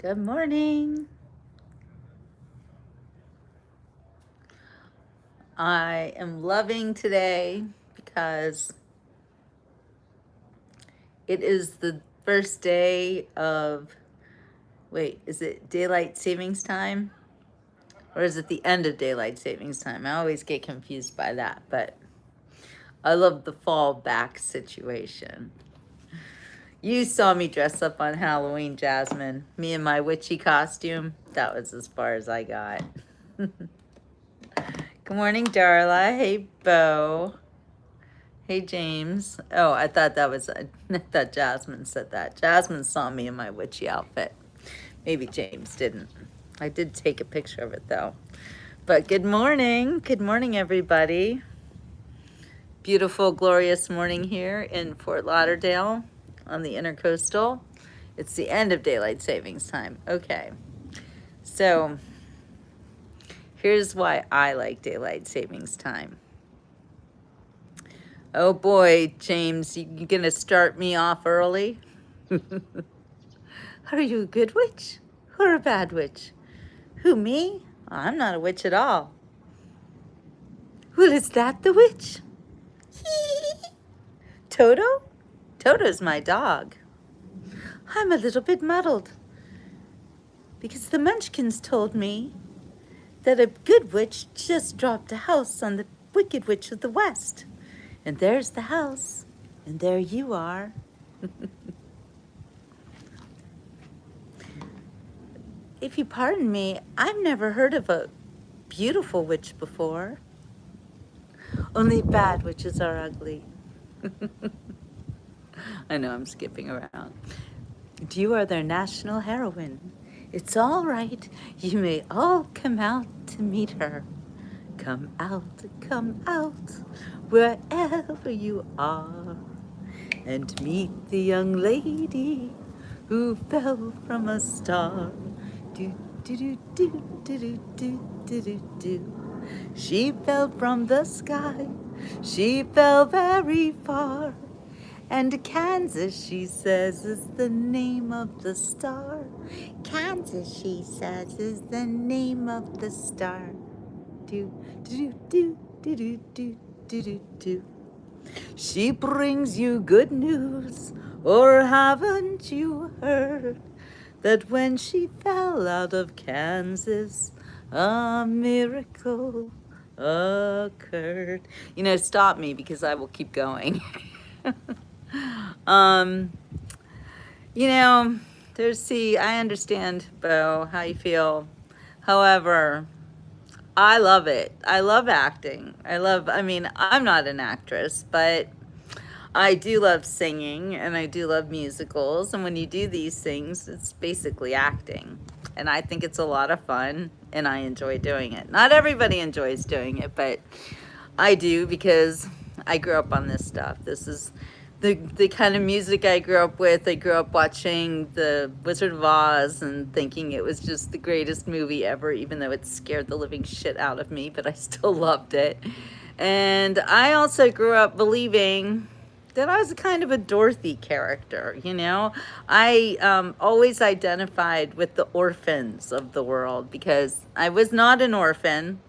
Good morning. I am loving today because it is the first day of, wait, is it daylight savings time? Or is it the end of daylight savings time? I always get confused by that, but I love the fall back situation. You saw me dress up on Halloween, Jasmine. Me in my witchy costume. That was as far as I got. Good morning, Darla. Hey, Bo. Hey, James. Oh, I thought that was, I thought Jasmine said that. Jasmine saw me in my witchy outfit. Maybe James didn't. I did take a picture of it though. But good morning. Good morning, everybody. Beautiful, glorious morning here in Fort Lauderdale on the Intercoastal. It's the end of daylight savings time. Okay. So here's why I like daylight savings time. Oh boy, James, you gonna start me off early? Are you a good witch or a bad witch? Who, me? I'm not a witch at all. Well, is that the witch? Toto? Toto's my dog. I'm a little bit muddled because the Munchkins told me that a good witch just dropped a house on the Wicked Witch of the West. And there's the house, and there you are. If you pardon me, I've never heard of a beautiful witch before. Only bad witches are ugly. I know I'm skipping around. You are their national heroine. It's all right. You may all come out to meet her. Come out, wherever you are, and meet the young lady who fell from a star. Do, do, do, do, do, do, do, do, do, do. She fell from the sky. She fell very far. And Kansas, she says, is the name of the star. Kansas, she says, is the name of the star. Do, do, do, do, do, do, do, do, do. She brings you good news, or haven't you heard that when she fell out of Kansas, a miracle occurred? You know, stop me because I will keep going. um, you know, I understand, Bo, how you feel. However, I love it. I love acting. I mean, I'm not an actress, but I do love singing and I do love musicals. And when you do these things, it's basically acting. And I think it's a lot of fun and I enjoy doing it. Not everybody enjoys doing it, but I do because I grew up on this stuff. This is the kind of music I grew up with. I grew up watching The Wizard of Oz and thinking it was just the greatest movie ever, even though it scared the living shit out of me, but I still loved it. And I also grew up believing that I was kind of a Dorothy character, you know? I always identified with the orphans of the world because I was not an orphan.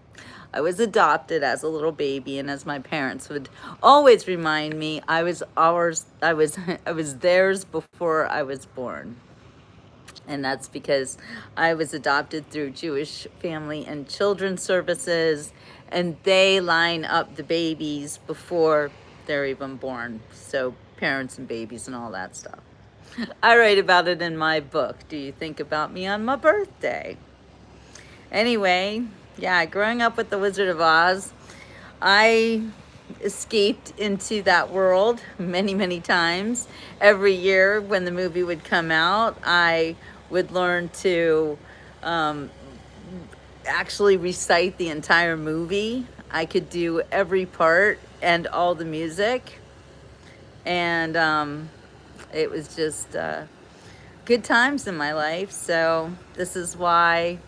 I was adopted as a little baby, and as my parents would always remind me, I was ours. I was theirs before I was born, and that's because I was adopted through Jewish Family and Children's Services, and they line up the babies before they're even born. So parents and babies and all that stuff. I write about it in my book. Do you think about me on my birthday? Anyway, yeah, growing up with the Wizard of Oz, I escaped into that world many, many times. Every year when the movie would come out, I would learn to actually recite the entire movie. I could do every part and all the music. And it was just good times in my life. So this is why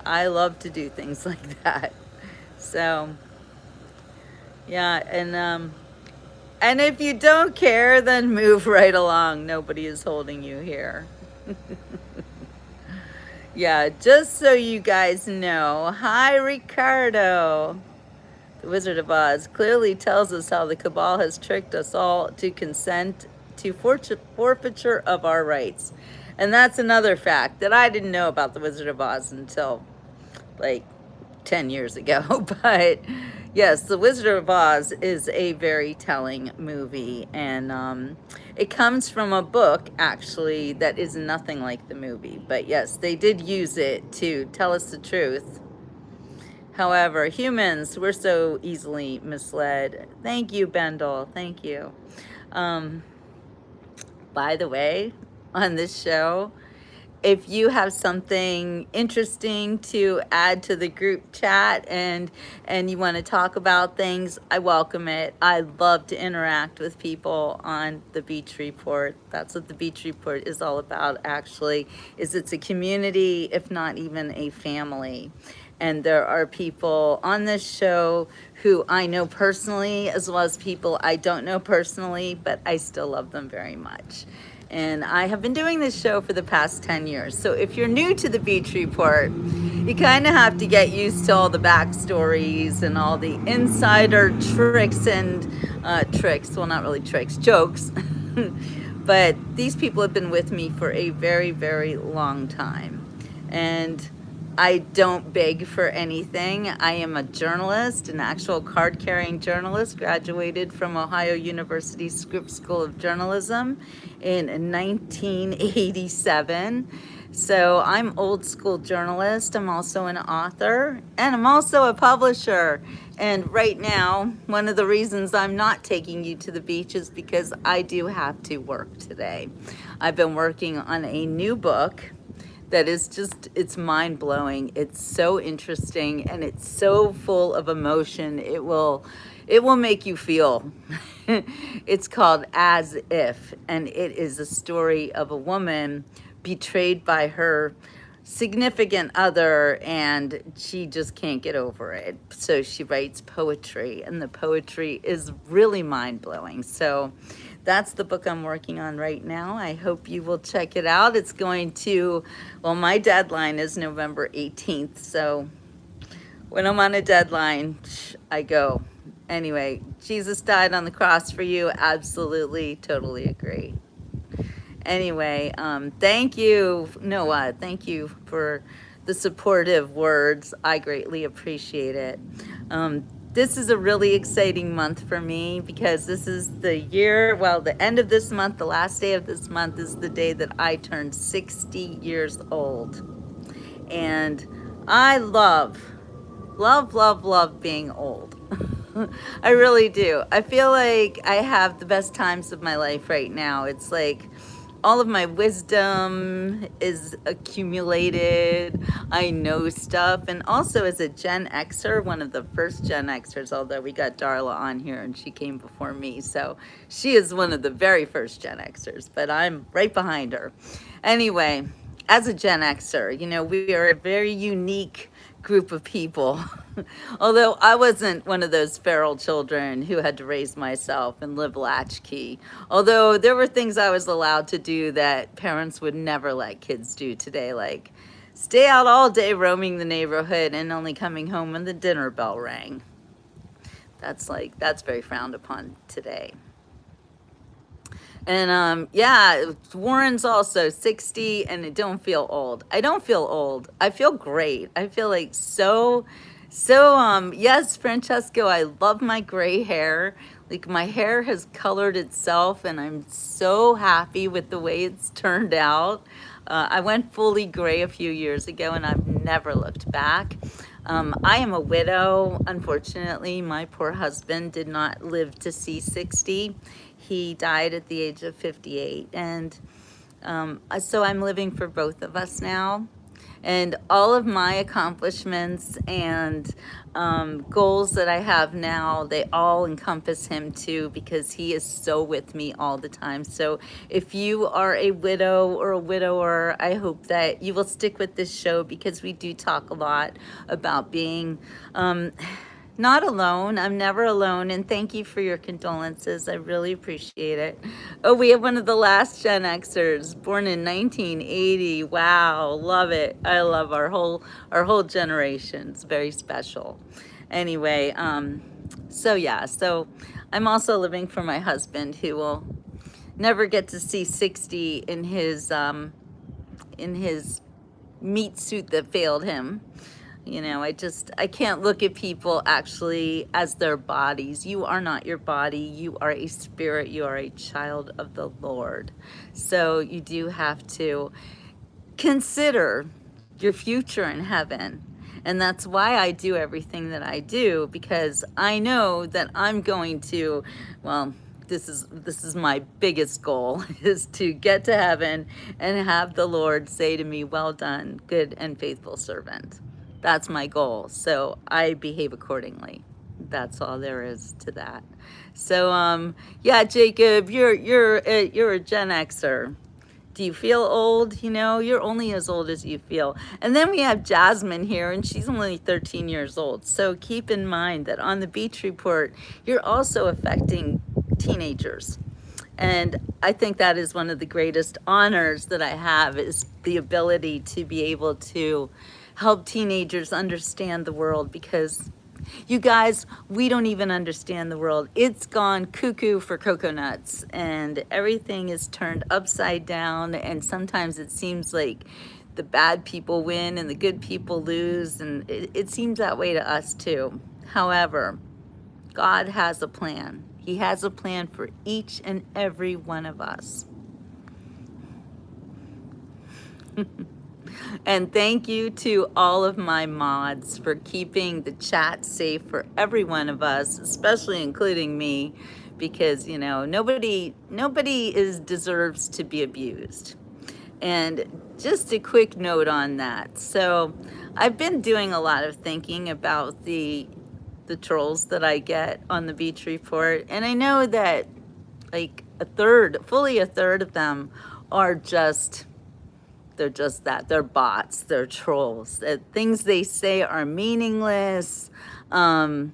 I love to do things like that. So yeah, and And if you don't care, then move right along. Nobody is holding you here. Yeah, just so you guys know. Hi, Ricardo. The Wizard of Oz clearly tells us how the Cabal has tricked us all to consent to forfeiture of our rights. And that's another fact that I didn't know about the Wizard of Oz until like 10 years ago. But yes, The Wizard of Oz is a very telling movie. And it comes from a book, actually, that is nothing like the movie. But yes, they did use it to tell us the truth. However, humans, we're so easily misled. Thank you, Bendel. Thank you. Um, by the way, on this show, if you have something interesting to add to the group chat and you want to talk about things, I welcome it. I love to interact with people on the Beach Report. That's what the Beach Report is all about, actually, is it's a community, if not even a family. And there are people on this show who I know personally, as well as people I don't know personally, but I still love them very much. And I have been doing this show for the past 10 years. So if you're new to the Beach Report, you kind of have to get used to all the backstories and all the insider tricks and well, not really tricks, jokes. But these people have been with me for a very, very long time. And I don't beg for anything. I am a journalist, an actual card-carrying journalist, graduated from Ohio University Scripps School of Journalism in 1987. So I'm old school journalist. I'm also an author, and I'm also a publisher. And right now, one of the reasons I'm not taking you to the beach is because I do have to work today. I've been working on a new book that is just, it's mind-blowing. It's so interesting and it's so full of emotion. It will make you feel. It's called As If, and it is a story of a woman betrayed by her significant other, and she just can't get over it. So she writes poetry, and the poetry is really mind-blowing. So that's the book I'm working on right now. I hope you will check it out. It's going to, well, my deadline is November 18th. So when I'm on a deadline, I go. Anyway, Jesus died on the cross for you. Absolutely, totally agree. Anyway, thank you, Noah. Thank you for the supportive words. I greatly appreciate it. This is a really exciting month for me because this is the year, well, the end of this month, the last day of this month is the day that I turned 60 years old. And I love being old. I really do. I feel like I have the best times of my life right now. It's like all of my wisdom is accumulated. I know stuff. And also as a Gen Xer, one of the first Gen Xers, although we got Darla on here and she came before me. So she is one of the very first Gen Xers, but I'm right behind her. Anyway, as a Gen Xer, you know, we are a very unique group of people. Although I wasn't one of those feral children who had to raise myself and live latchkey. Although there were things I was allowed to do that parents would never let kids do today, like stay out all day roaming the neighborhood and only coming home when the dinner bell rang. That's very frowned upon today. And yeah, Warren's also 60 and it don't feel old. I don't feel old. I feel great. I feel like yes, Francesco, I love my gray hair. Like my hair has colored itself and I'm so happy with the way it's turned out. I went fully gray a few years ago and I've never looked back. I am a widow. Unfortunately, my poor husband did not live to see 60. He died at the age of 58. And so I'm living for both of us now. And all of my accomplishments and goals that I have now, they all encompass him too, because he is so with me all the time. So if you are a widow or a widower, I hope that you will stick with this show because we do talk a lot about being not alone. I'm never alone. And thank you for your condolences. I really appreciate it. Oh, we have one of the last Gen Xers born in 1980. Wow. Love it. I love our whole generation. It's very special. Anyway, so yeah, so I'm also living for my husband who will never get to see 60 in his meat suit that failed him. You know, I can't look at people actually as their bodies. You are not your body. You are a spirit. You are a child of the Lord. So you do have to consider your future in heaven. And that's why I do everything that I do, because I know that I'm going to, well, this is my biggest goal is to get to heaven and have the Lord say to me, "Well done, good and faithful servant." That's my goal. So I behave accordingly. That's all there is to that. So yeah, Jacob, you're a Gen Xer. Do you feel old? You know, you're only as old as you feel. And then we have Jasmine here, and she's only 13 years old. So keep in mind that on the Beach Report, you're also affecting teenagers. And I think that is one of the greatest honors that I have, is the ability to be able to help teenagers understand the world, because you guys, we don't even understand the world. It's gone cuckoo for coconuts, and everything is turned upside down, and sometimes it seems like the bad people win and the good people lose, and it seems that way to us too. However, God has a plan. He has a plan for each and every one of us. And thank you to all of my mods for keeping the chat safe for every one of us, especially including me, because you know nobody deserves to be abused. And just a quick note on that. So I've been doing a lot of thinking about the trolls that I get on the Beach Report, and I know that like fully a third of them are just, they're just that. They're bots. They're trolls. Things they say are meaningless. You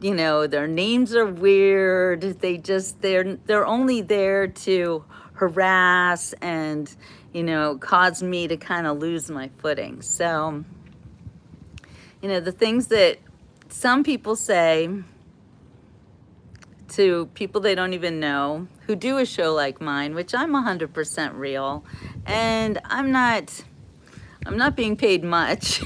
know, their names are weird. They're only there to harass and, you know, cause me to kind of lose my footing. So, you know, the things that some people say to people they don't even know who do a show like mine, which I'm 100% real, and I'm not being paid much,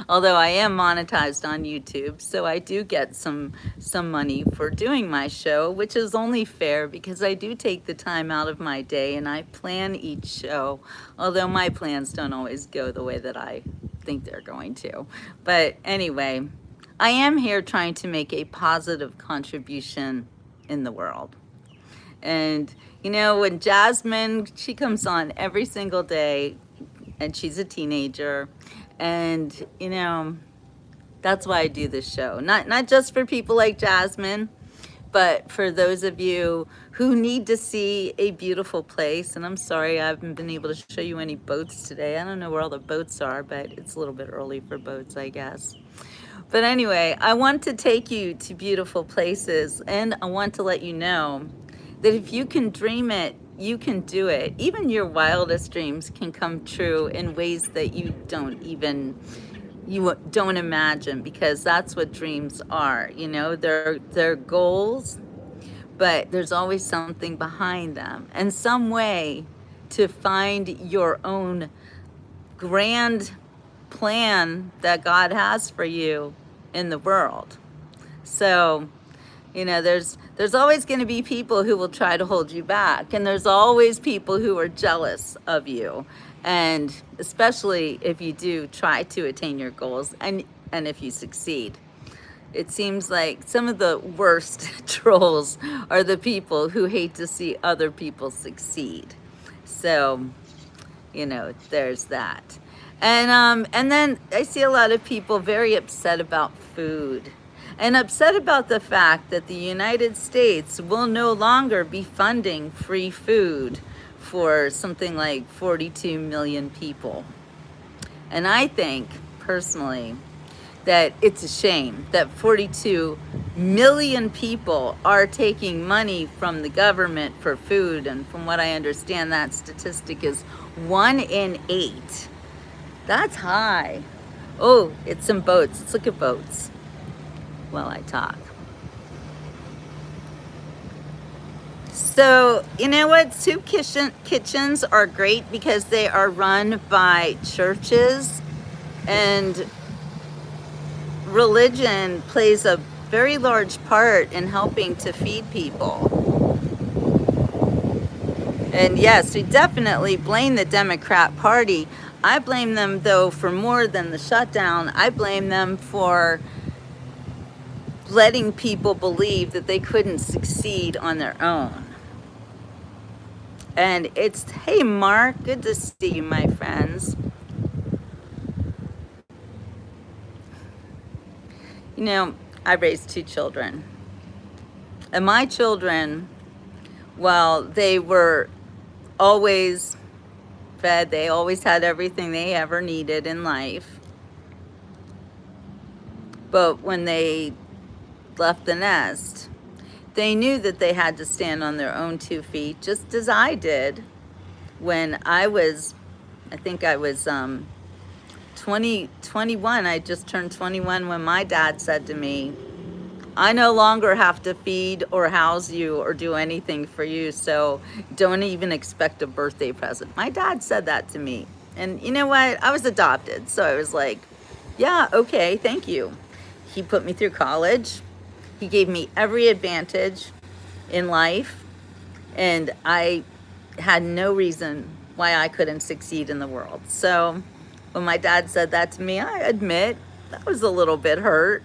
although I am monetized on YouTube, so I do get some money for doing my show, which is only fair because I do take the time out of my day and I plan each show, although my plans don't always go the way that I think they're going to. But anyway, I am here trying to make a positive contribution in the world. And you know, when Jasmine, she comes on every single day, and she's a teenager, and you know, that's why I do this show. Not just for people like Jasmine, but for those of you who need to see a beautiful place. And I'm sorry I haven't been able to show you any boats today. I don't know where all the boats are, but it's a little bit early for boats, I guess. But anyway, I want to take you to beautiful places, and I want to let you know that if you can dream it, you can do it. Even your wildest dreams can come true in ways that you don't imagine, because that's what dreams are. You know, they're goals, but there's always something behind them, and some way to find your own grand plan that God has for you in the world. So, you know, there's always going to be people who will try to hold you back, and there's always people who are jealous of you, and especially if you do try to attain your goals and if you succeed. It seems like some of the worst trolls are the people who hate to see other people succeed. So, you know, there's that. And then I see a lot of people very upset about food, and upset about the fact that the United States will no longer be funding free food for something like 42 million people. And I think, personally, that it's a shame that 42 million people are taking money from the government for food. And from what I understand, that statistic is 1 in 8. That's high. Oh, it's some boats. Let's look at boats while I talk. So, you know what? Kitchens are great because they are run by churches, and religion plays a very large part in helping to feed people. And yes, we definitely blame the Democrat Party. I blame them, though, for more than the shutdown. I blame them for letting people believe that they couldn't succeed on their own. And it's, hey, Mark, good to see you, my friends. You know, I raised 2 children. And my children, well, they were always fed. They always had everything they ever needed in life. But when they left the nest, they knew that they had to stand on their own 2 feet, just as I did when I think I was 21. I just turned 21 when my dad said to me, I no longer have to feed or house you or do anything for you, so don't even expect a birthday present. My dad said that to me. And you know what? I was adopted, so I was like, yeah, okay, thank you. He put me through college. He gave me every advantage in life, and I had no reason why I couldn't succeed in the world. So when my dad said that to me, I admit I was a little bit hurt.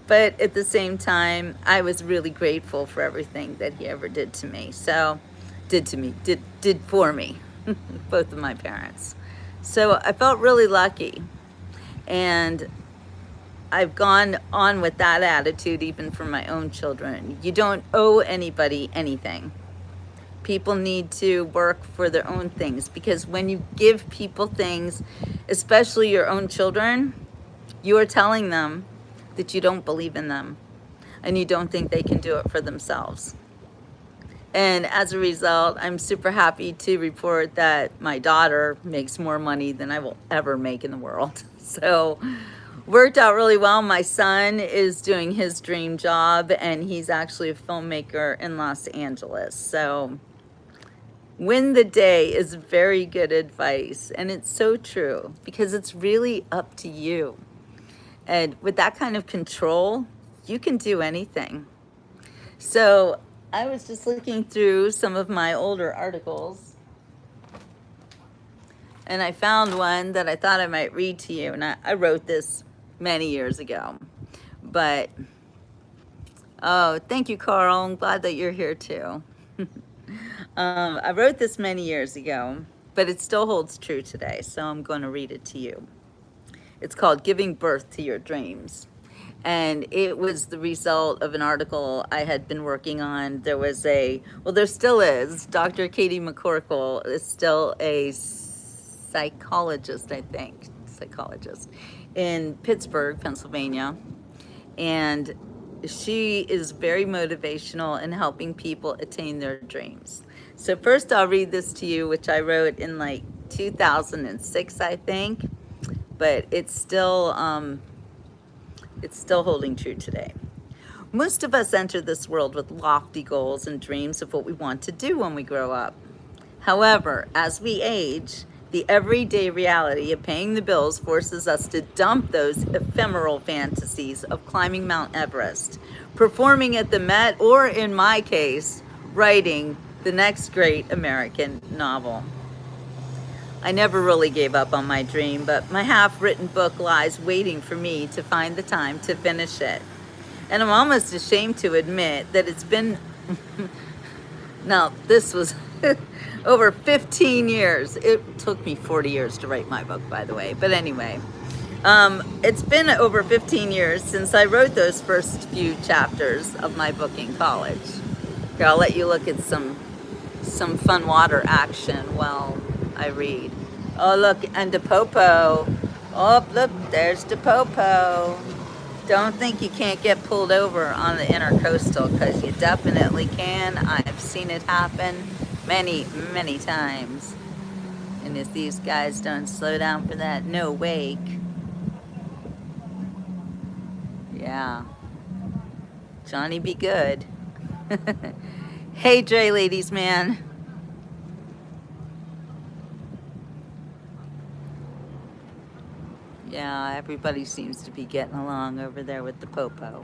But at the same time, I was really grateful for everything that he ever did to me. So, did for me, both of my parents. So I felt really lucky. And I've gone on with that attitude even for my own children. You don't owe anybody anything. People need to work for their own things, because when you give people things, especially your own children, you are telling them that you don't believe in them and you don't think they can do it for themselves. And as a result, I'm super happy to report that my daughter makes more money than I will ever make in the world. So worked out really well. My son is doing his dream job, and he's actually a filmmaker in Los Angeles. So win the day is very good advice, and it's so true, because it's really up to you. And with that kind of control, you can do anything. So I was just looking through some of my older articles, and I found one that I thought I might read to you. And I wrote this many years ago. But, oh, thank you, Carl. I'm glad that you're here too. I wrote this many years ago, but it still holds true today. So I'm going to read it to you. It's called Giving Birth to Your Dreams. And it was the result of an article I had been working on. There was there still is. Dr. Katie McCorkle is still a psychologist, I think, in Pittsburgh, Pennsylvania. And she is very motivational in helping people attain their dreams. So first I'll read this to you, which I wrote in like 2006, I think. But it's still holding true today. Most of us enter this world with lofty goals and dreams of what we want to do when we grow up. However, as we age, the everyday reality of paying the bills forces us to dump those ephemeral fantasies of climbing Mount Everest, performing at the Met, or in my case, writing the next great American novel. I never really gave up on my dream, but my half-written book lies waiting for me to find the time to finish it. And I'm almost ashamed to admit that it's been, now this was over 15 years. It took me 40 years to write my book, by the way. But anyway, it's been over 15 years since I wrote those first few chapters of my book in college. Here, I'll let you look at some fun water action while I read. Oh, look, and DePopo. Oh, look, there's the Popo. Don't think you can't get pulled over on the intercoastal, because you definitely can. I've seen it happen many, many times. And if these guys don't slow down for that no wake, yeah, Johnny be good. Hey, Dre Ladies Man. Yeah, everybody seems to be getting along over there with the Popo.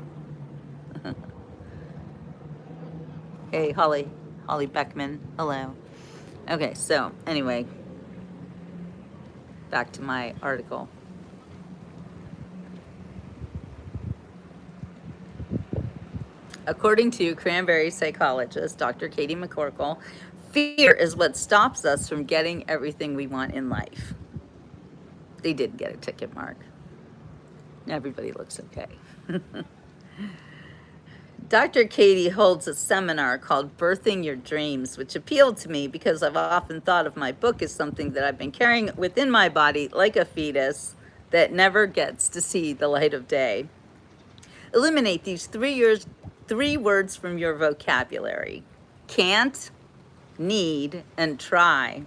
Hey, Holly Beckman, hello. Okay, so anyway, back to my article. According to cranberry psychologist Dr. Katie McCorkle, fear is what stops us from getting everything we want in life. They did get a ticket mark. Everybody looks okay. Dr. Katie holds a seminar called Birthing Your Dreams, which appealed to me because I've often thought of my book as something that I've been carrying within my body like a fetus that never gets to see the light of day. Eliminate these three words from your vocabulary: can't, need, and try,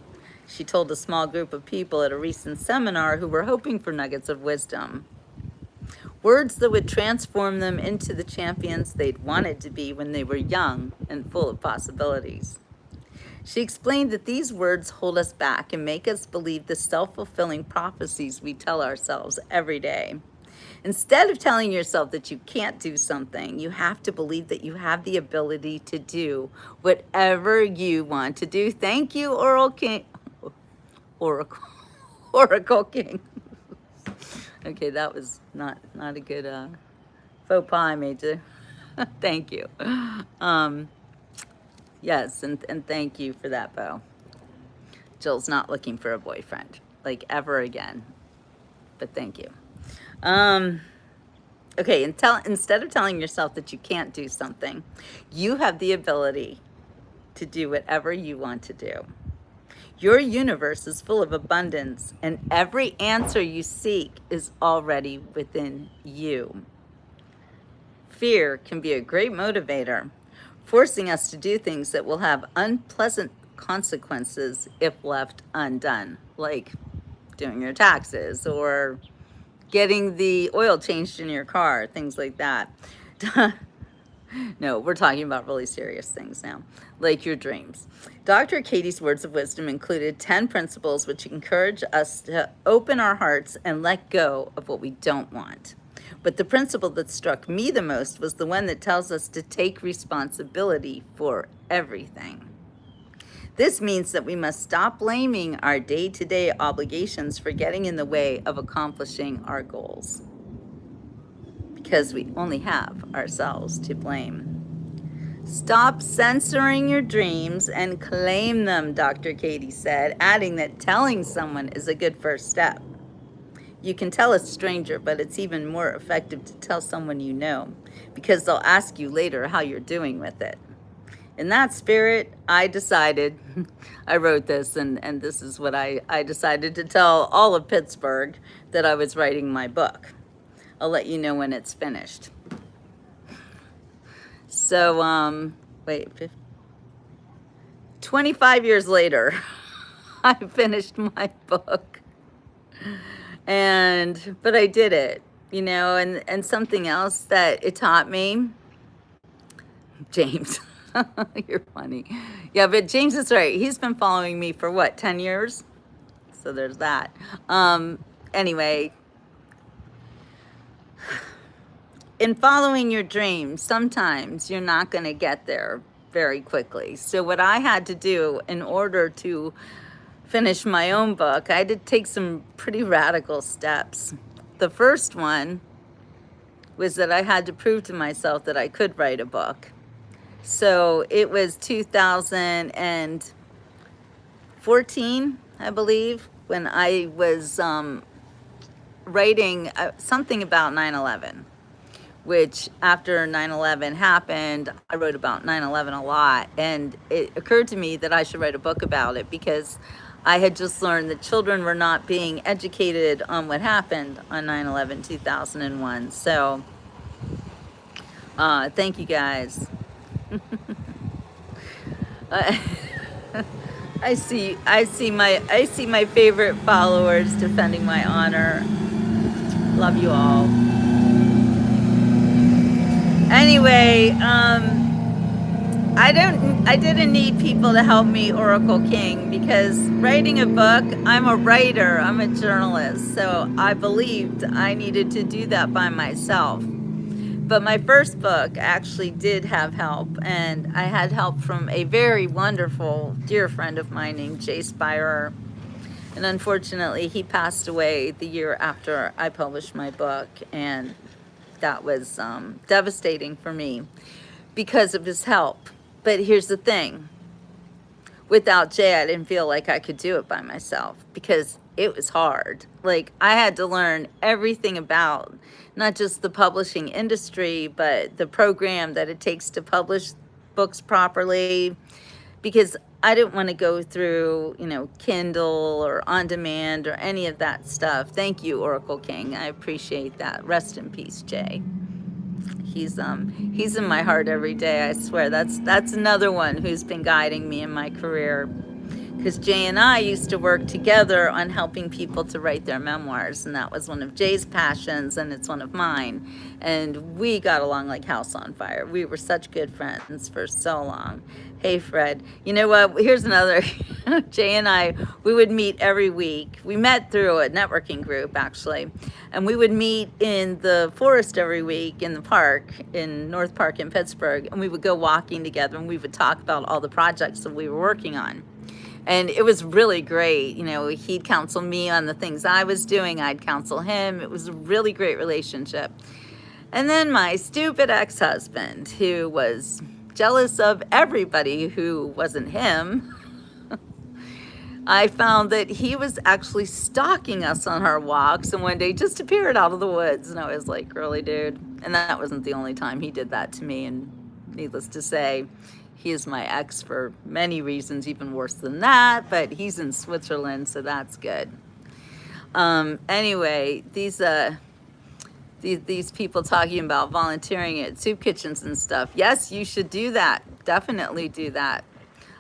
she told a small group of people at a recent seminar who were hoping for nuggets of wisdom. Words that would transform them into the champions they'd wanted to be when they were young and full of possibilities. She explained that these words hold us back and make us believe the self-fulfilling prophecies we tell ourselves every day. Instead of telling yourself that you can't do something, you have to believe that you have the ability to do whatever you want to do. Thank you, Oracle King. Oracle King. Okay, that was not a good faux pas I made you. Thank you. Yes, and thank you for that, Bo. Jill's not looking for a boyfriend, like, ever again. But thank you. Okay, instead of telling yourself that you can't do something, you have the ability to do whatever you want to do. Your universe is full of abundance, and every answer you seek is already within you. Fear can be a great motivator, forcing us to do things that will have unpleasant consequences if left undone, like doing your taxes or getting the oil changed in your car, things like that. No, we're talking about really serious things now, like your dreams. Dr. Katie's words of wisdom included 10 principles which encourage us to open our hearts and let go of what we don't want. But the principle that struck me the most was the one that tells us to take responsibility for everything. This means that we must stop blaming our day-to-day obligations for getting in the way of accomplishing our goals, because we only have ourselves to blame. Stop censoring your dreams and claim them, Dr. Katie said, adding that telling someone is a good first step. You can tell a stranger, but it's even more effective to tell someone you know, because they'll ask you later how you're doing with it. In that spirit, I decided, I wrote this, and this is what I decided to tell all of Pittsburgh, that I was writing my book. I'll let you know when it's finished. So, 25 years later, I finished my book. But I did it, and something else that it taught me, James, you're funny. Yeah, but James is right. He's been following me for what, 10 years? So there's that. Anyway, in following your dreams, sometimes you're not going to get there very quickly. So what I had to do in order to finish my own book, I had to take some pretty radical steps. The first one was that I had to prove to myself that I could write a book. So it was 2014, I believe, when I was writing something about 9/11. Which after 9/11 happened, I wrote about 9/11 a lot. And it occurred to me that I should write a book about it, because I had just learned that children were not being educated on what happened on 9/11/2001. So thank you guys. Uh, I see my favorite followers defending my honor. Love you all. Anyway, I didn't need people to help me, Oracle King, because writing a book, I'm a writer, I'm a journalist, so I believed I needed to do that by myself. But my first book actually did have help, and I had help from a very wonderful dear friend of mine named Jay Spire. And unfortunately, he passed away the year after I published my book, and that was devastating for me because of his help. But here's the thing. Without Jay, I didn't feel like I could do it by myself because it was hard. Like, I had to learn everything about not just the publishing industry, but the program that it takes to publish books properly, because I didn't want to go through, Kindle or on demand or any of that stuff. Thank you, Oracle King. I appreciate that. Rest in peace, Jay. He's in my heart every day, I swear. That's another one who's been guiding me in my career, because Jay and I used to work together on helping people to write their memoirs, and that was one of Jay's passions, and it's one of mine. And we got along like house on fire. We were such good friends for so long. Hey, Fred. You know what? Here's another. Jay and I, we would meet every week. We met through a networking group, actually. And we would meet in the forest every week in the park, in North Park in Pittsburgh. And we would go walking together, and we would talk about all the projects that we were working on. And it was really great. He'd counsel me on the things I was doing. I'd counsel him. It was a really great relationship. And then my stupid ex-husband, who was jealous of everybody who wasn't him, I found that he was actually stalking us on our walks, and one day just appeared out of the woods. And I was like, really, dude? And that wasn't the only time he did that to me. And needless to say, he is my ex for many reasons, even worse than that, but he's in Switzerland, so that's good. Anyway, these people talking about volunteering at soup kitchens and stuff. Yes, you should do that. Definitely do that.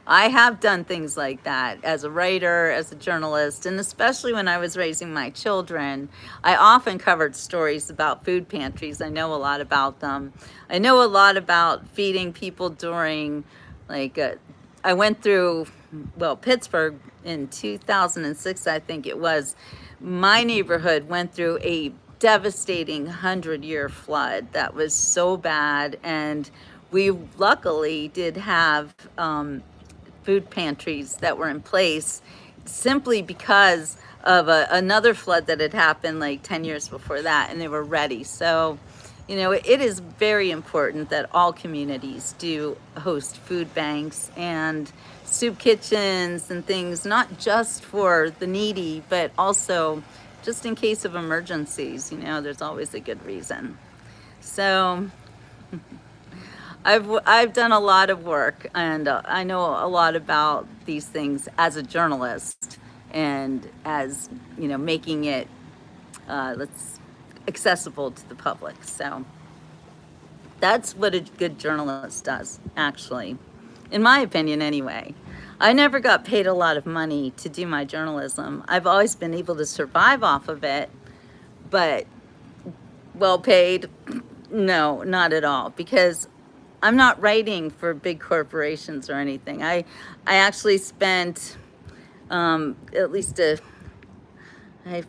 I have done things like that as a writer, as a journalist, and especially when I was raising my children. I often covered stories about food pantries. I know a lot about them. I know a lot about feeding people during, I went through, Pittsburgh in 2006, I think it was. My neighborhood went through a devastating 100-year flood that was so bad, and we luckily did have food pantries that were in place simply because of another flood that had happened like 10 years before that, and they were ready. So, it is very important that all communities do host food banks and soup kitchens and things, not just for the needy, but also just in case of emergencies. There's always a good reason. So I've done a lot of work, and I know a lot about these things as a journalist, and as making it accessible to the public. So that's what a good journalist does, actually, in my opinion, anyway. I never got paid a lot of money to do my journalism. I've always been able to survive off of it, but well paid, no, not at all, because I'm not writing for big corporations or anything. I actually spent at least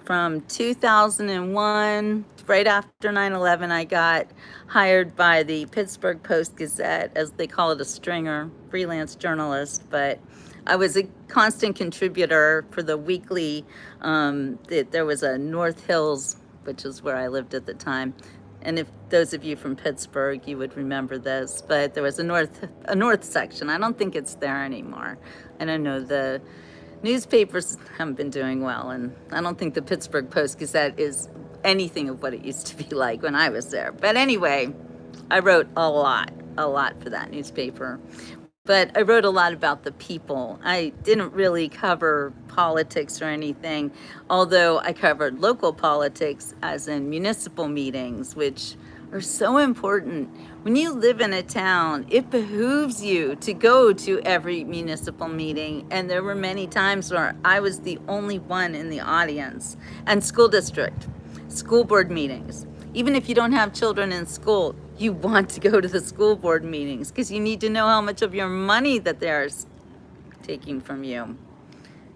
from 2001, right after 9/11, I got hired by the Pittsburgh Post-Gazette, as they call it, a stringer, freelance journalist. But I was a constant contributor for the weekly. There was a North Hills, which is where I lived at the time. And if those of you from Pittsburgh, you would remember this, but there was a north section. I don't think it's there anymore. I don't know, the newspapers haven't been doing well, and I don't think the Pittsburgh Post-Gazette is anything of what it used to be like when I was there. But anyway, I wrote a lot for that newspaper. but I wrote a lot about the people. I didn't really cover politics or anything, although I covered local politics, as in municipal meetings, which are so important. When you live in a town, it behooves you to go to every municipal meeting. And there were many times where I was the only one in the audience. And school district, school board meetings. Even if you don't have children in school, you want to go to the school board meetings because you need to know how much of your money that they're taking from you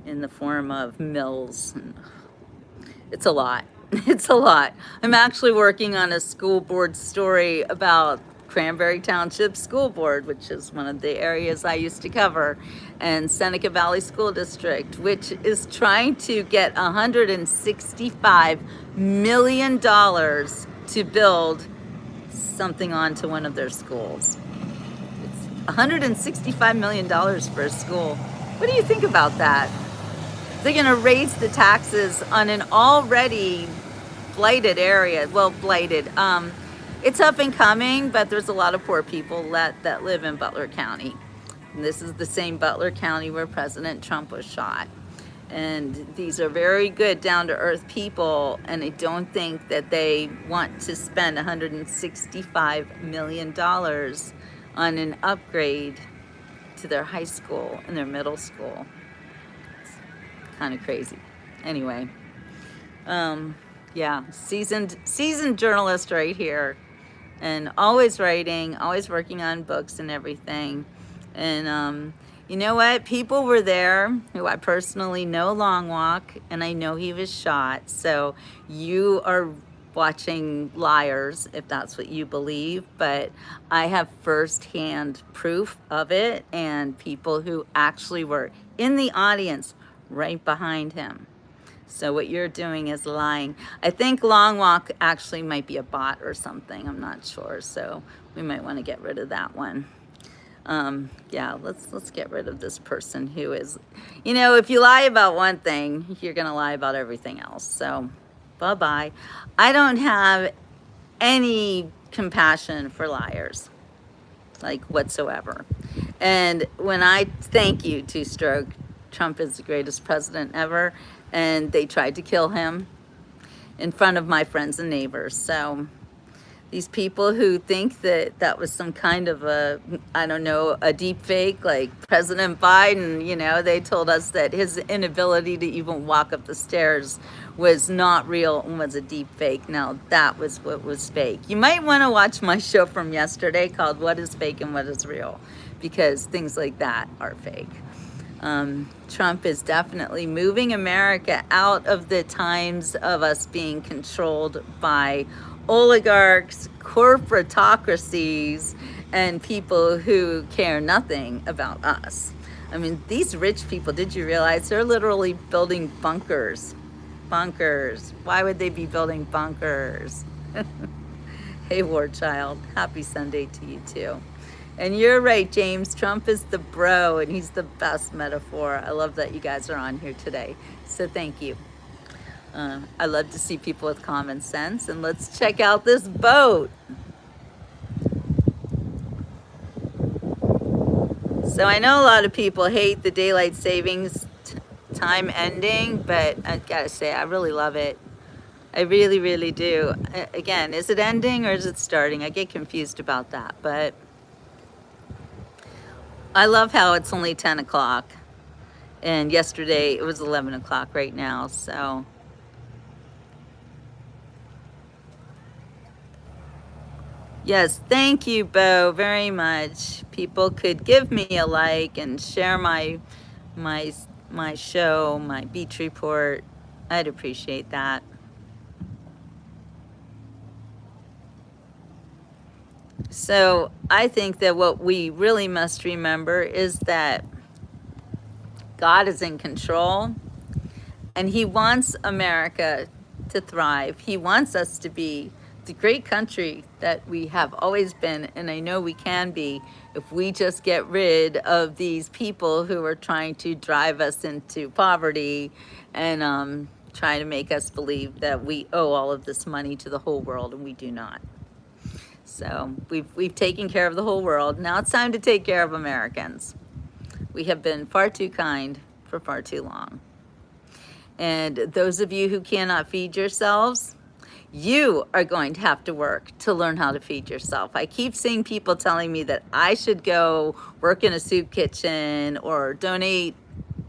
in the form of mills. It's a lot. It's a lot. I'm actually working on a school board story about Cranberry Township School Board, which is one of the areas I used to cover, and Seneca Valley School District, which is trying to get $165 million to build something onto one of their schools. It's $165 million for a school. What do you think about that? They're going to raise the taxes on an already blighted area. Well, blighted. It's up and coming, but there's a lot of poor people that live in Butler County. And this is the same Butler County where President Trump was shot. And these are very good, down-to-earth people, and I don't think that they want to spend $165 million on an upgrade to their high school and their middle school. Kind of crazy. Anyway, yeah, seasoned journalist right here, and always writing, always working on books and everything. And you know what? People were there who I personally know, Long Walk, and I know he was shot. So you are watching liars if that's what you believe, but I have firsthand proof of it, and people who actually were in the audience right behind him. So what you're doing is lying. I think Long Walk actually might be a bot or something. I'm not sure. So we might want to get rid of that one. Yeah, let's get rid of this person who is, you know, if you lie about one thing, you're going to lie about everything else. So bye-bye. I don't have any compassion for liars, like whatsoever. And when I thank you, Two Stroke, Trump is the greatest president ever, and they tried to kill him in front of my friends and neighbors. So these people who think that that was some kind of a, I don't know, a deep fake, like President Biden, you know, they told us that his inability to even walk up the stairs was not real and was a deep fake. Now that was what was fake. You might want to watch my show from yesterday called What is Fake and What is Real, because things like that are fake. Trump is definitely moving America out of the times of us being controlled by oligarchs, corporatocracies, and people who care nothing about us. I mean, these rich people, did you realize they're literally building bunkers? Bunkers. Why would they be building bunkers? Hey, War Child, happy Sunday to you too. And you're right, James. Trump is the bro, and he's the best metaphor. I love that you guys are on here today. So thank you. I love to see people with common sense. And let's check out this boat. So I know a lot of people hate the daylight savings time ending, but I gotta say, I really love it. I really, really do. Again, is it ending or is it starting? I get confused about that, but I love how it's only 10 o'clock. And yesterday it was 11 o'clock right now, so. Yes, thank you, Bo, very much. People could give me a like and share my show, my beach report. I'd appreciate that. So I think that what we really must remember is that God is in control, and he wants America to thrive. He wants us to be the great country that we have always been, and I know we can be if we just get rid of these people who are trying to drive us into poverty and trying to make us believe that we owe all of this money to the whole world, and we do not. So we've taken care of the whole world. Now it's time to take care of Americans. We have been far too kind for far too long. And those of you who cannot feed yourselves, you are going to have to work to learn how to feed yourself. I keep seeing people telling me that I should go work in a soup kitchen or donate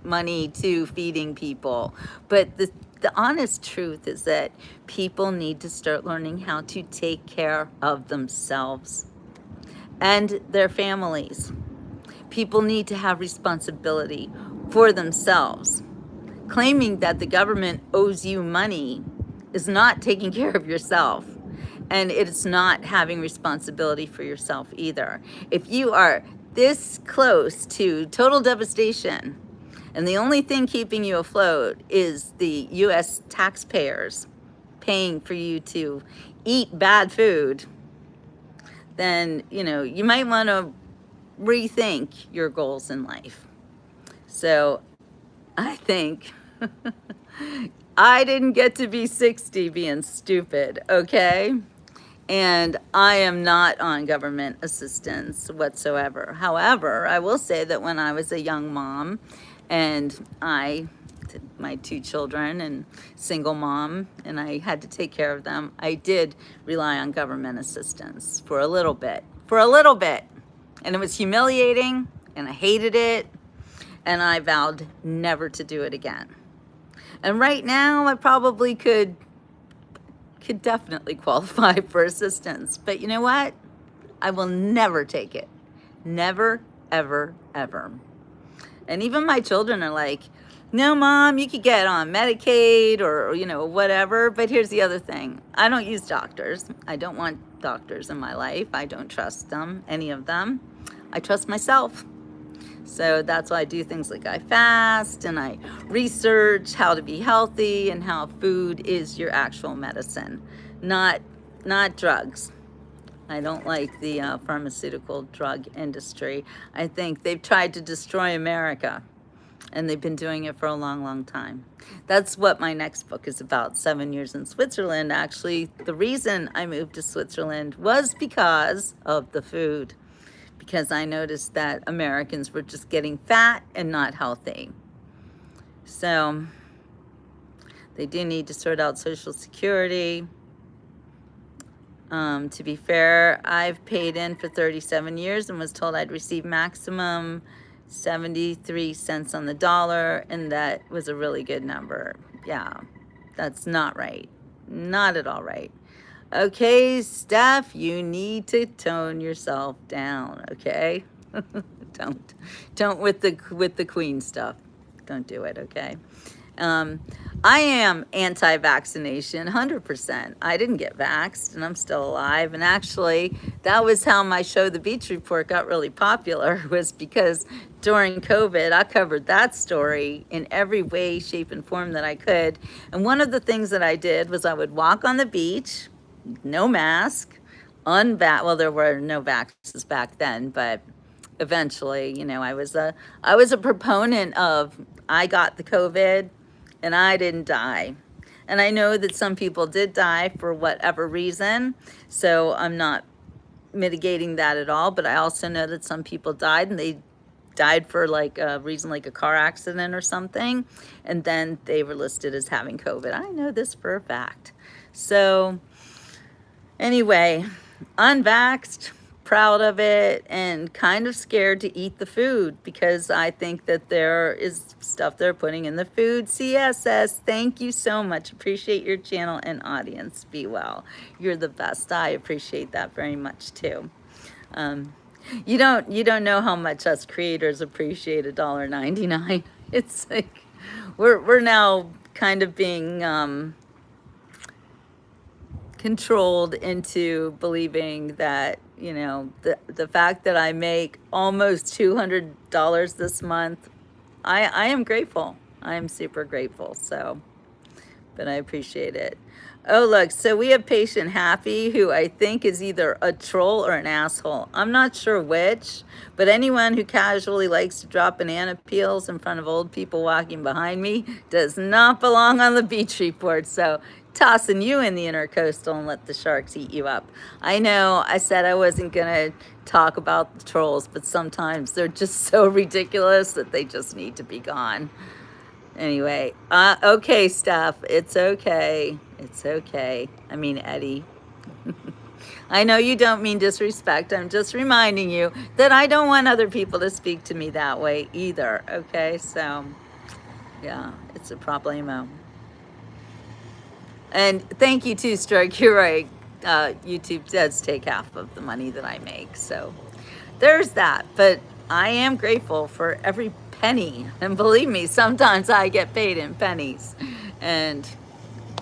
money to feeding people. But the honest truth is that people need to start learning how to take care of themselves and their families. People need to have responsibility for themselves. Claiming that the government owes you money is not taking care of yourself. And it's not having responsibility for yourself either. If you are this close to total devastation, and the only thing keeping you afloat is the US taxpayers paying for you to eat bad food, then, you might want to rethink your goals in life. So I think I didn't get to be 60 being stupid, okay? And I am not on government assistance whatsoever. However, I will say that when I was a young mom and my 2 children and single mom, and I had to take care of them, I did rely on government assistance for a little bit. And it was humiliating, and I hated it, and I vowed never to do it again. And right now, I probably could definitely qualify for assistance. But you know what? I will never take it. Never, ever, ever. And even my children are like, no, Mom, you could get on Medicaid or whatever. But here's the other thing. I don't use doctors. I don't want doctors in my life. I don't trust them, any of them. I trust myself. So that's why I do things like I fast and I research how to be healthy and how food is your actual medicine, not drugs. I don't like the pharmaceutical drug industry. I think they've tried to destroy America, and they've been doing it for a long, long time. That's what my next book is about, 7 years in Switzerland. Actually, the reason I moved to Switzerland was because of the food. Because I noticed that Americans were just getting fat and not healthy. So they do need to sort out Social Security. To be fair, I've paid in for 37 years and was told I'd receive maximum 73 cents on the dollar, and that was a really good number. Yeah, that's not right. Not at all right. Okay, Steph, you need to tone yourself down, okay? Don't with the queen stuff. Don't do it, okay? I am anti-vaccination, 100%. I didn't get vaxxed, and I'm still alive. And actually, that was how my show, The Beach Report, got really popular, was because during COVID, I covered that story in every way, shape, and form that I could. And one of the things that I did was I would walk on the beach, no mask, well, there were no vaxxes back then, but eventually, I was a proponent of, I got the COVID and I didn't die. And I know that some people did die for whatever reason, so I'm not mitigating that at all, but I also know that some people died, and they died for like a reason, like a car accident or something, and then they were listed as having COVID. I know this for a fact. So anyway, unvaxxed, proud of it, and kind of scared to eat the food because I think that there is stuff they're putting in the food. CSS, thank you so much. Appreciate your channel and audience. Be well. You're the best. I appreciate that very much too. You don't know how much us creators appreciate $1.99. It's like we're now kind of being controlled into believing that, the fact that I make almost $200 this month, I am grateful. I am super grateful. So, but I appreciate it. Oh, look, so we have patient Happy, who I think is either a troll or an asshole. I'm not sure which, but anyone who casually likes to drop banana peels in front of old people walking behind me does not belong on the Beach Report. So tossing you in the intercoastal and let the sharks eat you up. I know I said I wasn't gonna talk about the trolls, but sometimes they're just so ridiculous that they just need to be gone. Anyway, okay, Steph, it's okay. It's okay. I mean, Eddie. I know you don't mean disrespect. I'm just reminding you that I don't want other people to speak to me that way either. Okay, so yeah, it's a problemo. And thank you too, Stroke. You're right. YouTube does take half of the money that I make. So there's that. But I am grateful for every penny. And believe me, sometimes I get paid in pennies. And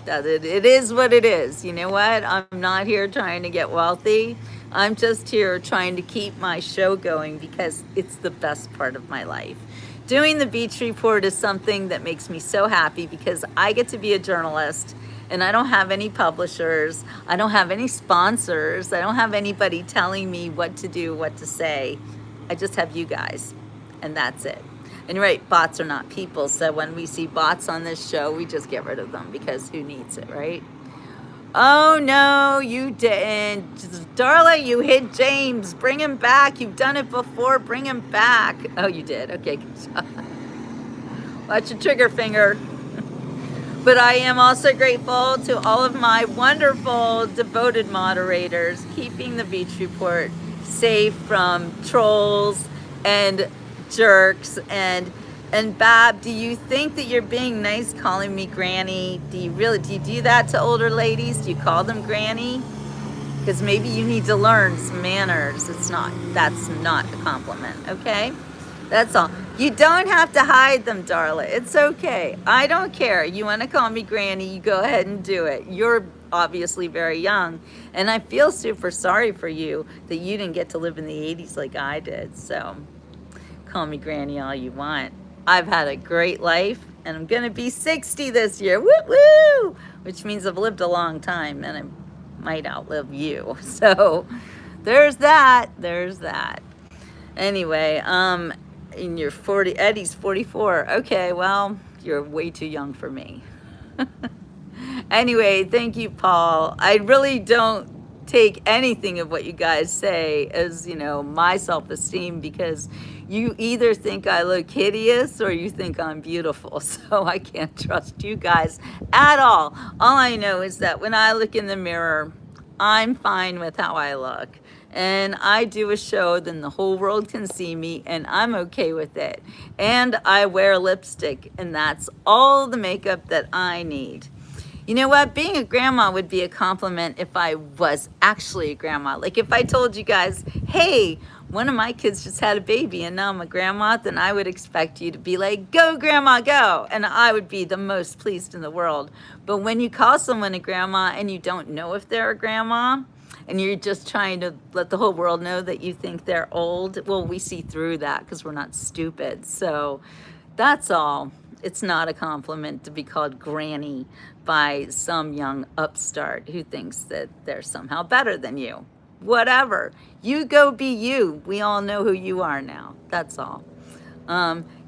that it is what it is. You know what? I'm not here trying to get wealthy. I'm just here trying to keep my show going because it's the best part of my life. Doing the Beach Report is something that makes me so happy because I get to be a journalist and I don't have any publishers. I don't have any sponsors. I don't have anybody telling me what to do, what to say. I just have you guys, and that's it. And you're right, bots are not people. So when we see bots on this show, we just get rid of them because who needs it, right? Oh no, you didn't. Darla, you hit James. Bring him back. You've done it before. Bring him back. Oh, you did. Okay, good job. Watch your trigger finger. But I am also grateful to all of my wonderful, devoted moderators keeping the Beach Report safe from trolls and jerks. And Bab, do you think that you're being nice calling me Granny? Do you do that to older ladies? Do you call them Granny? Because maybe you need to learn some manners. That's not a compliment, okay? That's all. You don't have to hide them, Darla. It's okay. I don't care. You want to call me Granny, you go ahead and do it. You're obviously very young, and I feel super sorry for you that you didn't get to live in the 80s like I did. So call me Granny all you want. I've had a great life, and I'm going to be 60 this year. Woo woo! Which means I've lived a long time, and I might outlive you. So there's that. There's that. Anyway, in your 40, Eddie's 44. Okay, well, you're way too young for me. Anyway, thank you, Paul. I really don't take anything of what you guys say as, my self-esteem because you either think I look hideous or you think I'm beautiful. So I can't trust you guys at all. All I know is that when I look in the mirror, I'm fine with how I look. And I do a show, then the whole world can see me, and I'm okay with it. And I wear lipstick, and that's all the makeup that I need. You know what? Being a grandma would be a compliment if I was actually a grandma. Like if I told you guys, hey, one of my kids just had a baby and now I'm a grandma, then I would expect you to be like, go grandma, go. And I would be the most pleased in the world. But when you call someone a grandma and you don't know if they're a grandma, and you're just trying to let the whole world know that you think they're old, well, we see through that because we're not stupid. So that's all. It's not a compliment to be called Granny by some young upstart who thinks that they're somehow better than you. Whatever. You go be you. We all know who you are now. That's all.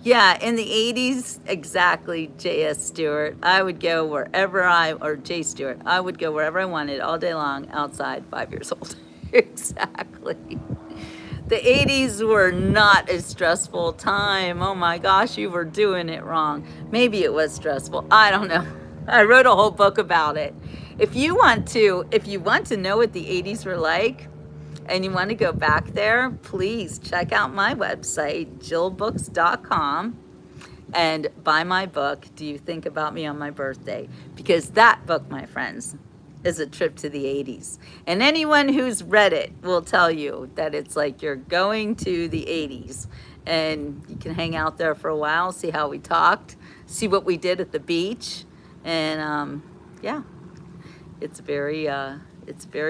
Yeah, in the 80s, exactly, J.S. Stewart. I would go wherever or J. Stewart, I would go wherever I wanted all day long outside, 5 years old. Exactly. The 80s were not a stressful time. Oh my gosh, you were doing it wrong. Maybe it was stressful. I don't know. I wrote a whole book about it. If you want to know what the 80s were like, and you want to go back there, please check out my website, jillbooks.com, and buy my book, Do You Think About Me on My Birthday? Because that book, my friends, is a trip to the 80s. And anyone who's read it will tell you that it's like you're going to the 80s. And you can hang out there for a while, see how we talked, see what we did at the beach. And yeah, it's very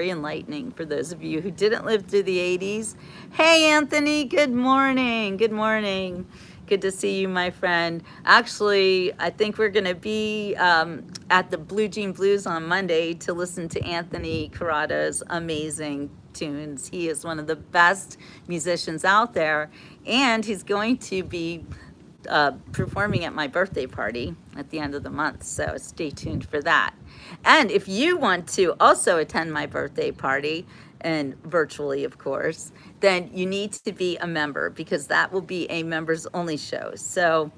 enlightening for those of you who didn't live through the 80s. Hey, Anthony, good morning. Good morning. Good to see you, my friend. Actually, I think we're going to be at the Blue Jean Blues on Monday to listen to Anthony Corrado's amazing tunes. He is one of the best musicians out there, and he's going to be performing at my birthday party at the end of the month, so stay tuned for that. And if you want to also attend my birthday party, and virtually, of course, then you need to be a member because that will be a members only show. So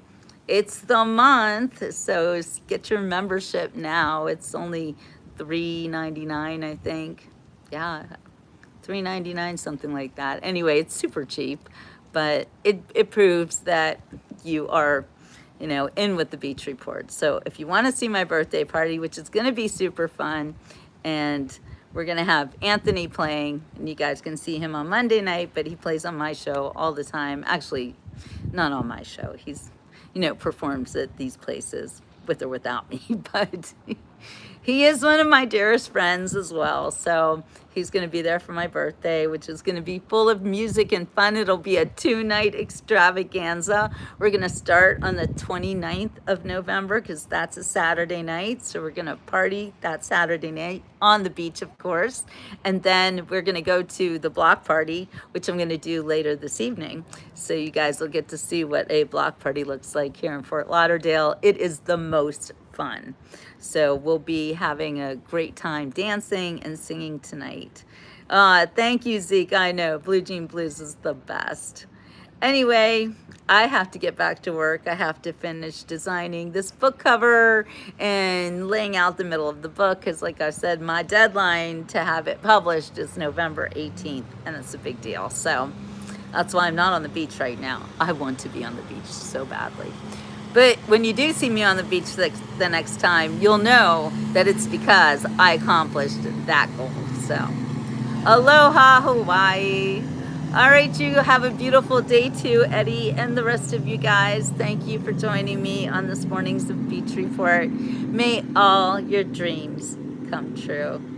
it's the month, so get your membership now. It's only $3.99, I think. Yeah, $3.99, something like that. Anyway, it's super cheap, but it proves that you are, in with the Beach Report. So if you want to see my birthday party, which is going to be super fun, and we're going to have Anthony playing, and you guys can see him on Monday night, but he plays on my show all the time. Actually, not on my show. He's, performs at these places with or without me, but he is one of my dearest friends as well. So he's going to be there for my birthday, which is going to be full of music and fun. It'll be a 2-night extravaganza. We're going to start on the 29th of November because that's a Saturday night. So we're going to party that Saturday night on the beach, of course. And then we're going to go to the block party, which I'm going to do later this evening. So you guys will get to see what a block party looks like here in Fort Lauderdale. It is the most fun. So we'll be having a great time dancing and singing tonight. Thank you, Zeke. I know Blue Jean Blues is the best. Anyway, I have to get back to work. I have to finish designing this book cover and laying out the middle of the book because, like I said, my deadline to have it published is November 18th, and it's a big deal. So that's why I'm not on the beach right now. I want to be on the beach so badly. But when you do see me on the beach the next time, you'll know that it's because I accomplished that goal. So, aloha, Hawaii. All right, you have a beautiful day too, Eddie, and the rest of you guys. Thank you for joining me on this morning's Beach Report. May all your dreams come true.